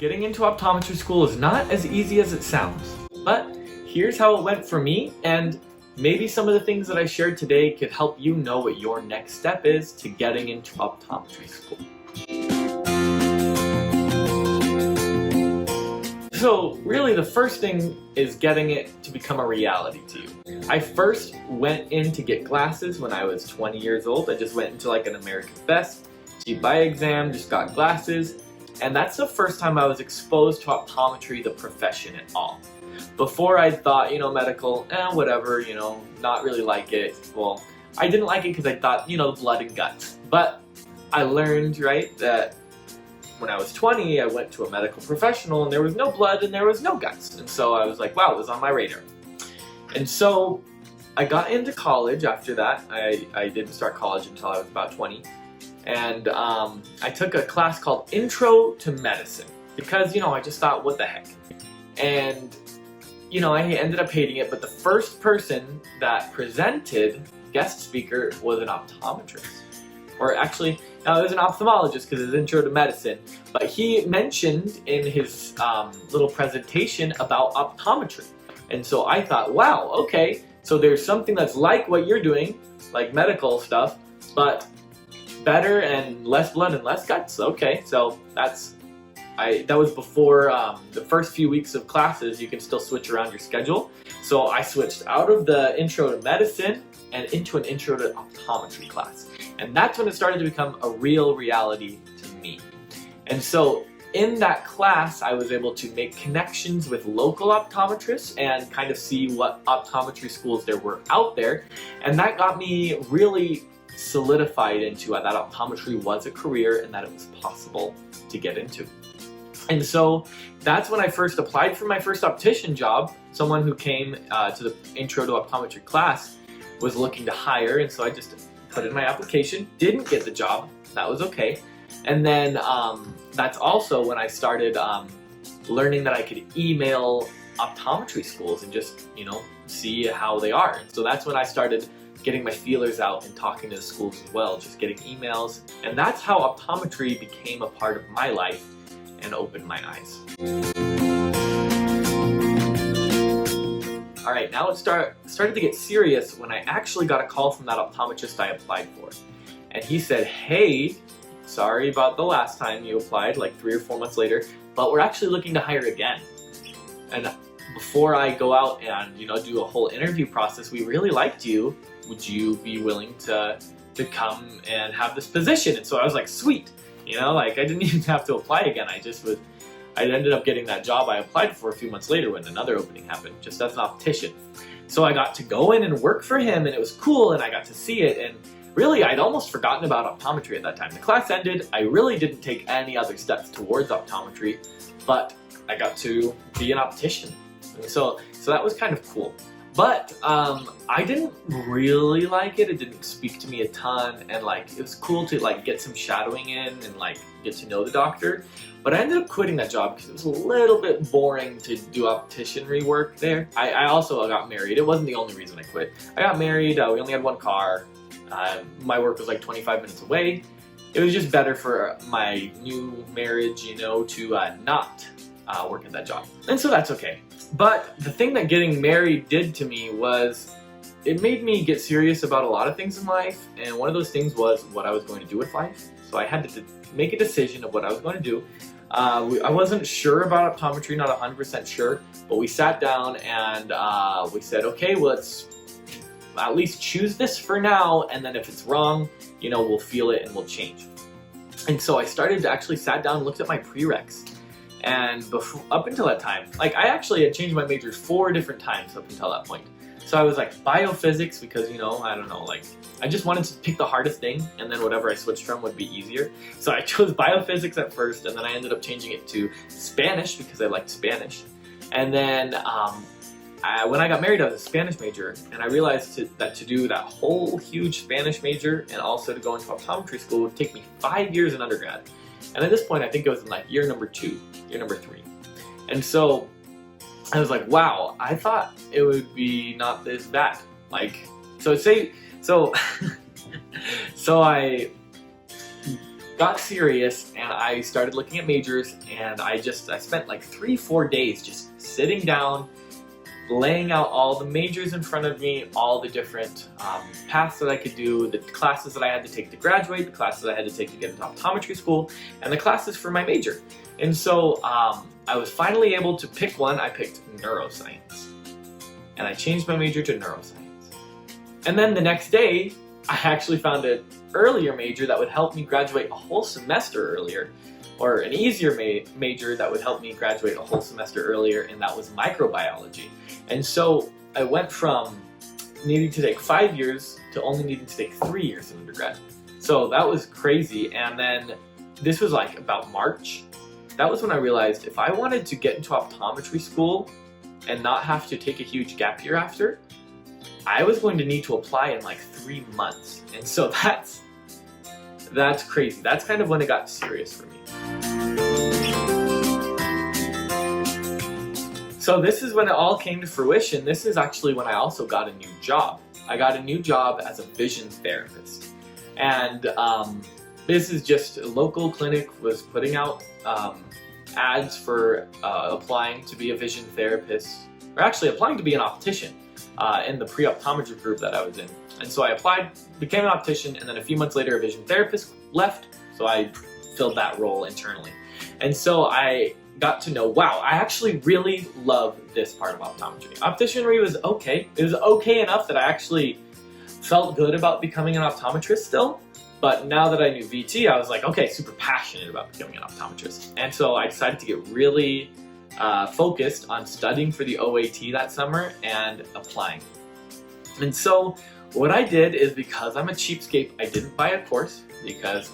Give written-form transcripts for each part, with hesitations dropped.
Getting into optometry school is not as easy as it sounds, but here's how it went for me, and maybe some of the things that I shared today could help you know what your next step is to getting into optometry school. So really the first thing is getting it to become a reality to you. I first went in to get glasses when I was 20 years old. I just went into like an American Best, GPA exam, just got glasses. And that's the first time I was exposed to optometry, the profession at all. Before I thought, medical, whatever, not really like it. Well, I didn't like it because I thought, blood and guts. But I learned, right, that when I was 20, I went to a medical professional and there was no blood and there was no guts. And so I was like, wow, it was on my radar. And so I got into college after that. I didn't start college until I was about 20. And I took a class called Intro to Medicine because, I just thought, what the heck? And, I ended up hating it, but the first person that presented, guest speaker, was an optometrist. Or actually, no, it was an ophthalmologist because it's Intro to Medicine. But he mentioned in his little presentation about optometry. And so I thought, wow, okay, so there's something that's like what you're doing, like medical stuff, but better and less blood and less guts. Okay, so that was before the first few weeks of classes. You can still switch around your schedule. So I switched out of the Intro to Medicine and into an Intro to Optometry class. And that's when it started to become a real reality to me. And so in that class, I was able to make connections with local optometrists and kind of see what optometry schools there were out there. And that got me really solidified into that optometry was a career and that it was possible to get into. And so that's when I first applied for my first optician job. Someone who came to the Intro to Optometry class was looking to hire, and so I just put in my application, didn't get the job, that was okay. And then that's also when I started learning that I could email optometry schools and just, see how they are. And so that's when I started getting my feelers out and talking to the schools as well, just getting emails. And that's how optometry became a part of my life and opened my eyes. All right, now it started to get serious when I actually got a call from that optometrist I applied for. And he said, hey, sorry about the last time you applied, like 3 or 4 months later, but we're actually looking to hire again. And before I go out and do a whole interview process, we really liked you. Would you be willing to come and have this position? And so I was like, sweet, I didn't even have to apply again. I ended up getting that job I applied for a few months later when another opening happened, just as an optician. So I got to go in and work for him, and it was cool, and I got to see it. And really, I'd almost forgotten about optometry at that time. The class ended. I really didn't take any other steps towards optometry, but I got to be an optician. And so that was kind of cool. But I didn't really like it. It didn't speak to me a ton, and it was cool to get some shadowing in and get to know the doctor. But I ended up quitting that job because it was a little bit boring to do opticianry work there. I also got married. It wasn't the only reason I quit. I got married. We only had one car. My work was 25 minutes away. It was just better for my new marriage, to not work at that job. And so that's okay. But the thing that getting married did to me was it made me get serious about a lot of things in life. And one of those things was what I was going to do with life. So I had to make a decision of what I was going to do. I wasn't sure about optometry, not 100% sure, but we sat down and we said, okay, well, let's at least choose this for now. And then if it's wrong, we'll feel it and we'll change. And so I actually sat down and looked at my prereqs. And up until that time, I actually had changed my majors 4 different times up until that point. So I was biophysics because, I don't know, I just wanted to pick the hardest thing, and then whatever I switched from would be easier. So I chose biophysics at first, and then I ended up changing it to Spanish because I liked Spanish. And then when I got married, I was a Spanish major, and I realized that to do that whole huge Spanish major and also to go into optometry school would take me 5 years in undergrad. And at this point, I think it was in year number 2, year number 3. And so I was like, wow, I thought it would be not this bad. So I got serious and I started looking at majors, and I spent like 3-4 days just sitting down, laying out all the majors in front of me, all the different paths that I could do, the classes that I had to take to graduate, the classes I had to take to get into optometry school, and the classes for my major. And so I was finally able to pick one. I picked neuroscience, and I changed my major to neuroscience. And then the next day, I actually found an earlier major that would help me graduate a whole semester earlier, or an easier major that would help me graduate a whole semester earlier, and that was microbiology. And so I went from needing to take 5 years to only needing to take 3 years in undergrad. So that was crazy. And then this was like about March. That was when I realized if I wanted to get into optometry school and not have to take a huge gap year after, I was going to need to apply in like 3 months. And so that's crazy. That's kind of when it got serious for me. So this is when it all came to fruition. This is actually when I also got a new job. I got a new job as a vision therapist. And this is just a local clinic was putting out ads for applying to be a vision therapist, or actually applying to be an optician in the pre-optometry group that I was in. And so I applied, became an optician, and then a few months later a vision therapist left, so I filled that role internally. And so I got to know, wow, I actually really love this part of optometry. Opticianry was okay. It was okay enough that I actually felt good about becoming an optometrist still. But now that I knew VT, I was like, okay, super passionate about becoming an optometrist. And so I decided to get really focused on studying for the OAT that summer and applying. And so what I did is, because I'm a cheapskate, I didn't buy a course because,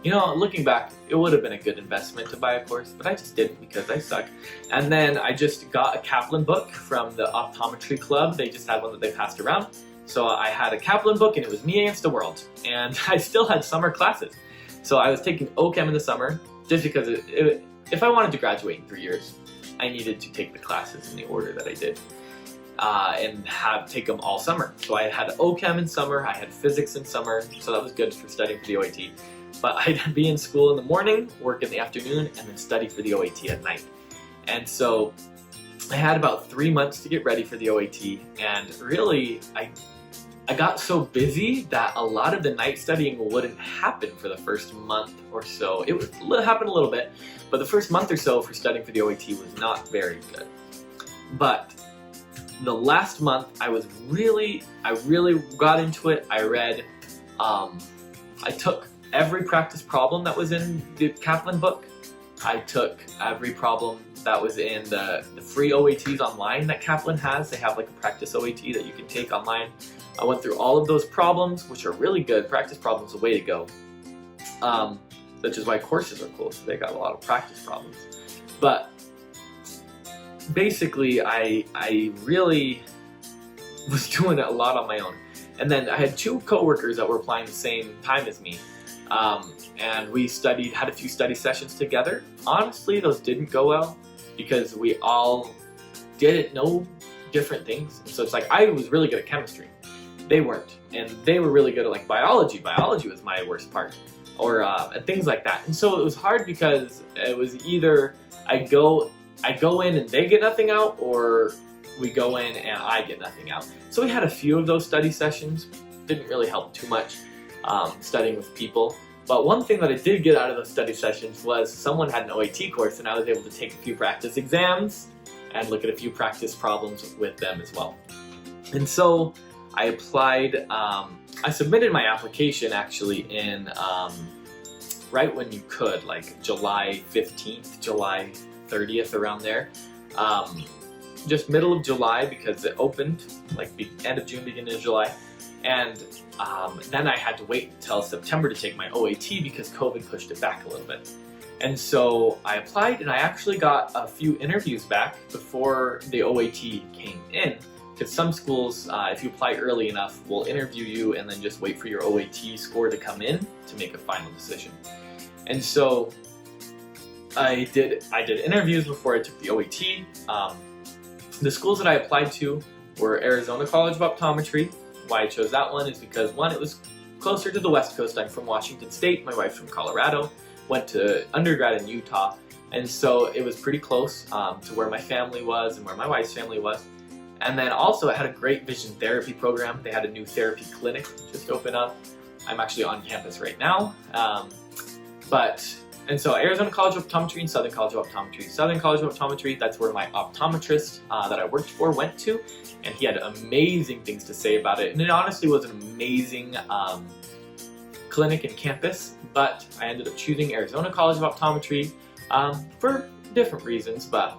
you know, looking back, it would have been a good investment to buy a course, but I just didn't because I suck. And then I just got a Kaplan book from the Optometry Club. They just had one that they passed around. So I had a Kaplan book, and it was me against the world. And I still had summer classes. So I was taking OChem in the summer just because if I wanted to graduate in 3 years, I needed to take the classes in the order that I did and take them all summer. So I had OChem in summer, I had physics in summer, so that was good for studying for the OAT. But I'd be in school in the morning, work in the afternoon, and then study for the OAT at night. And so I had about 3 months to get ready for the OAT, and really I got so busy that a lot of the night studying wouldn't happen for the first month or so. It would happen a little bit, but the first month or so for studying for the OAT was not very good. But the last month I really got into it. I read, I took every practice problem that was in the Kaplan book. I took every problem that was in the free OATs online that Kaplan has. They have like a practice OAT that you can take online. I went through all of those problems, which are really good. Practice problems are the way to go. Which is why courses are cool, so they got a lot of practice problems. But basically, I really was doing it a lot on my own. And then I had 2 coworkers that were applying the same time as me. And we had a few study sessions together. Honestly, those didn't go well because we all didn't know different things. So it's like, I was really good at chemistry. They weren't. And they were really good at like biology. Biology was my worst part. Or things like that. And so it was hard because it was either I go in and they get nothing out, or we go in and I get nothing out. So we had a few of those study sessions. Didn't really help too much studying with people. But one thing that I did get out of those study sessions was someone had an OAT course, and I was able to take a few practice exams and look at a few practice problems with them as well. And so I applied, I submitted my application actually in right when you could, like July 15th, July 30th, around there. Just middle of July, because it opened like the end of June, beginning of July. And then I had to wait until September to take my OAT because COVID pushed it back a little bit. And so I applied, and I actually got a few interviews back before the OAT came in. Because some schools, if you apply early enough, will interview you and then just wait for your OAT score to come in to make a final decision. And so I did interviews before I took the OAT. The schools that I applied to were Arizona College of Optometry. Why I chose that one is because, one, it was closer to the West Coast. I'm from Washington State, my wife's from Colorado, went to undergrad in Utah, and so it was pretty close to where my family was and where my wife's family was. And then also it had a great vision therapy program. They had a new therapy clinic just open up. I'm actually on campus right now. And so Arizona College of Optometry and Southern College of Optometry. Southern College of Optometry, that's where my optometrist that I worked for went to, and he had amazing things to say about it. And it honestly was an amazing clinic and campus, but I ended up choosing Arizona College of Optometry for different reasons, but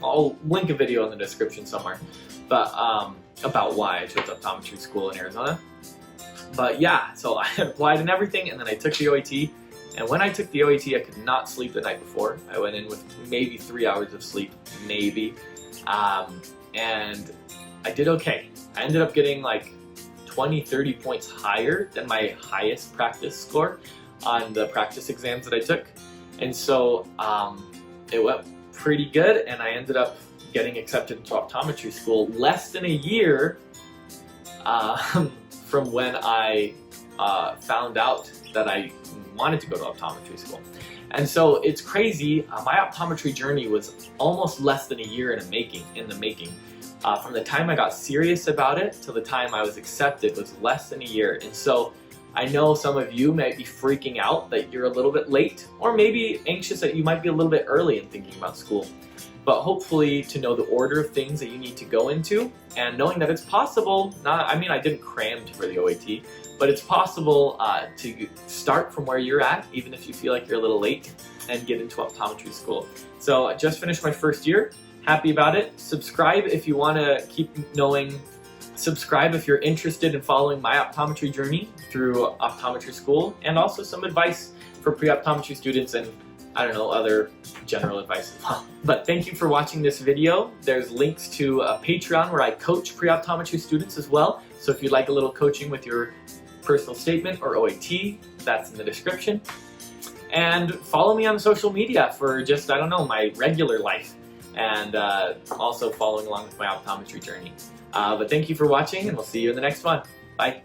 I'll link a video in the description somewhere, but about why I chose optometry school in Arizona. But yeah, so I applied and everything, and then I took the OAT. And when I took the OAT, I could not sleep the night before. I went in with maybe 3 hours of sleep, maybe. And I did okay. I ended up getting like 20, 30 points higher than my highest practice score on the practice exams that I took. And so it went pretty good, and I ended up getting accepted into optometry school less than a year from when I found out that I wanted to go to optometry school. And so it's crazy, my optometry journey was almost less than a year in the making. From the time I got serious about it till the time I was accepted was less than a year. And so I know some of you might be freaking out that you're a little bit late, or maybe anxious that you might be a little bit early in thinking about school. But hopefully to know the order of things that you need to go into, and knowing that it's possible, I didn't cram for the OAT, but it's possible to start from where you're at, even if you feel like you're a little late, and get into optometry school. So I just finished my first year, happy about it. Subscribe if you want to keep knowing. Subscribe if you're interested in following my optometry journey through optometry school, and also some advice for pre-optometry students and other general advice as well. But thank you for watching this video. There's links to a Patreon where I coach pre-optometry students as well. So if you'd like a little coaching with your personal statement or OAT, that's in the description. And follow me on social media for just, my regular life, and also following along with my optometry journey. But thank you for watching, and we'll see you in the next one. Bye.